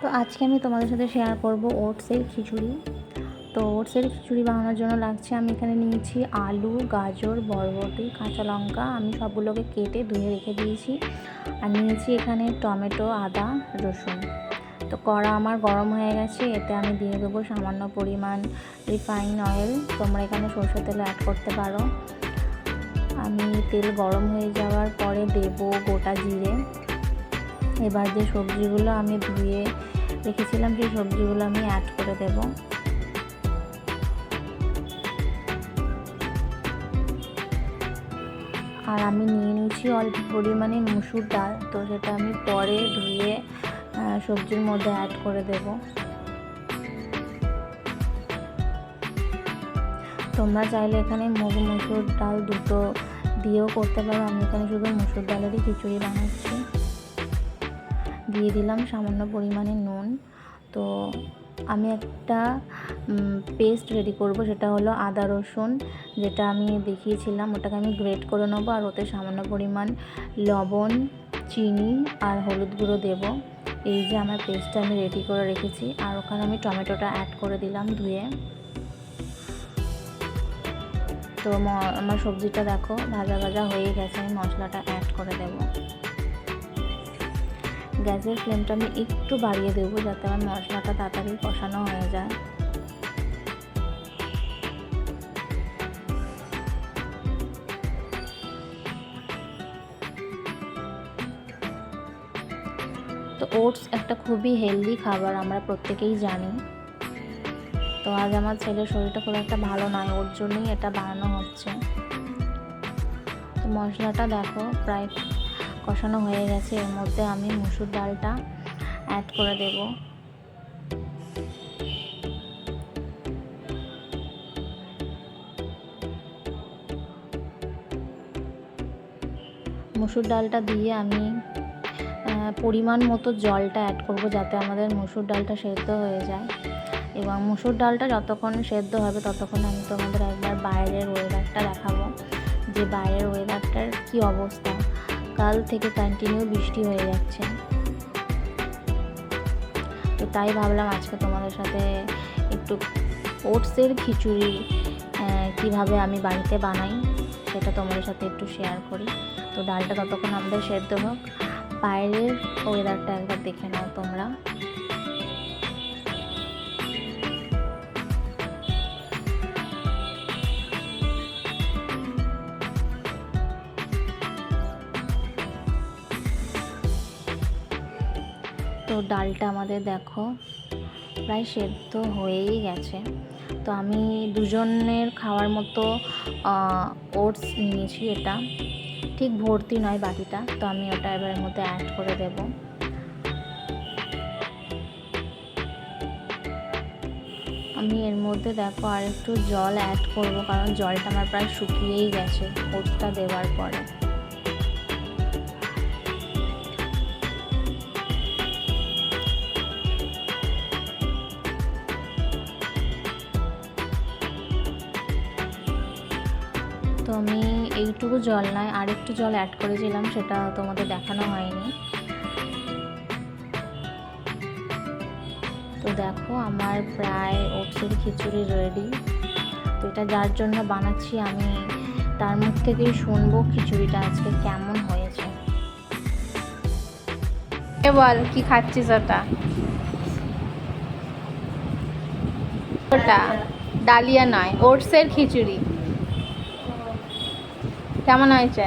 তো আজকে আমি তোমাদের সাথে শেয়ার করব ওটসের খিচুড়ি। তো ওটসের খিচুড়ি বানানোর জন্য লাগছে, আমি এখানে নিয়েছি আলু, গাজর, বরবটি, কাঁচা লঙ্কা। আমি সবগুলোকে কেটে ধুয়ে রেখে দিয়েছি। আর নিয়েছি এখানে টমেটো, আদা, রসুন। তো কড়া আমার গরম হয়ে গেছে, এতে আমি দিয়ে দেবো সামান্য পরিমাণ রিফাইন অয়েল। তোমরা এখানে সরষের তেল অ্যাড করতে পারো। আমি তেল গরম হয়ে যাওয়ার পরে দেব গোটা জিরে। এবার যে সবজিগুলো আমি ধুয়ে রেখেছিলাম সেই সবজিগুলো আমি অ্যাড করে দেব। আর আমি নিয়ে নিয়েছি অল্প পরিমাণে মুসুর ডাল, তো সেটা আমি পরে ধুয়ে সবজির মধ্যে অ্যাড করে দেব। তোমরা চাইলে এখানে মুগ মুসুর ডাল দুটো দিয়েও করতে পারো। আমি এখানে শুধু মুসুর ডালেরই খিচুড়ি বানাচ্ছি। দিয়ে দিলাম সামান্য পরিমাণে নুন। তো আমি একটা পেস্ট রেডি করব, সেটা হলো আদা রসুন, যেটা আমি দেখিয়েছিলাম। ওটাকে আমি গ্রেট করে নেবো। আর ওতে সামান্য পরিমাণ লবণ, চিনি আর হলুদ গুঁড়ো দেব। এই যে আমার পেস্টটা আমি রেডি করে রেখেছি। আর ওখানে আমি টমেটোটা অ্যাড করে দিলাম ধুয়ে। তো আমার সবজিটা দেখো ভাজা ভাজা হয়ে গেছে, আমি মশলাটা অ্যাড করে দেব। গ্যাসের ফ্লেমটা আমি একটু বাড়িয়ে দেবো, যাতে আমার মশলাটা তাড়াতাড়ি কষানো হয়ে যায়। তো ওটস একটা খুবই হেলদি খাবার, আমরা প্রত্যেকেই জানি। তো আজ আমার ছেলের শরীরটা খুব একটা ভালো নয়, ওর জন্যই এটা বানানো হচ্ছে। তো মশলাটা দেখো প্রায় কষানো হয়ে গেছে। এর মধ্যে আমি মুসুর ডালটা অ্যাড করে দেব। মুসুর ডালটা দিয়ে আমি পরিমাণ মতো জলটা অ্যাড করব, যাতে আমাদের মুসুর ডালটা সেদ্ধ হয়ে যায়। এবং মুসুর ডালটা যতক্ষণ সেদ্ধ হবে ততক্ষণ আমি তোমাদের একবার বাইরের ওয়েদারটা দেখাবো, যে বাইরের ওয়েদারটার কি অবস্থা। কাল থেকে কন্টিনিউ বৃষ্টি হয়ে যাচ্ছে। তো তাই ভাবলাম আজকে তোমাদের সাথে একটু ওটসের খিচুড়ি কিভাবে আমি বাড়িতে বানাই সেটা তোমাদের সাথে একটু শেয়ার করি। তো ডালটা ততক্ষণ আমাদের সেদ্ধ হোক। বাইরের ওয়েদারটা একবার দেখে নাও তোমরা। তো ডালটা আমাদের দেখো প্রায় সেদ্ধ হয়েই গেছে। তো আমি দুজনের খাওয়ার মতো ওটস নিয়েছি, এটা ঠিক ভর্তি নয় বাটিটা। তো আমি ওটা এবার এর মধ্যে অ্যাড করে দেব। আমি এর মধ্যে দেখো আর একটু জল অ্যাড করব, কারণ জলটা আমার প্রায় শুকিয়েই গেছে ওটসটা দেওয়ার পরে। তো আমি এইটুকু জল নয় আর একটু জল অ্যাড করেছিলাম, সেটা তোমাদের দেখানো হয়নি। তো দেখো আমার প্রায় ওটসের খিচুড়ি রেডি। তো এটা যার জন্য বানাচ্ছি আমি তার মুখ থেকেই শুনবো খিচুড়িটা আজকে কেমন হয়েছে। বল কি খাচ্ছিস? ওটা ওটা ডালিয়া নয়, ওটসের খিচুড়ি। কেমন হয়েছে?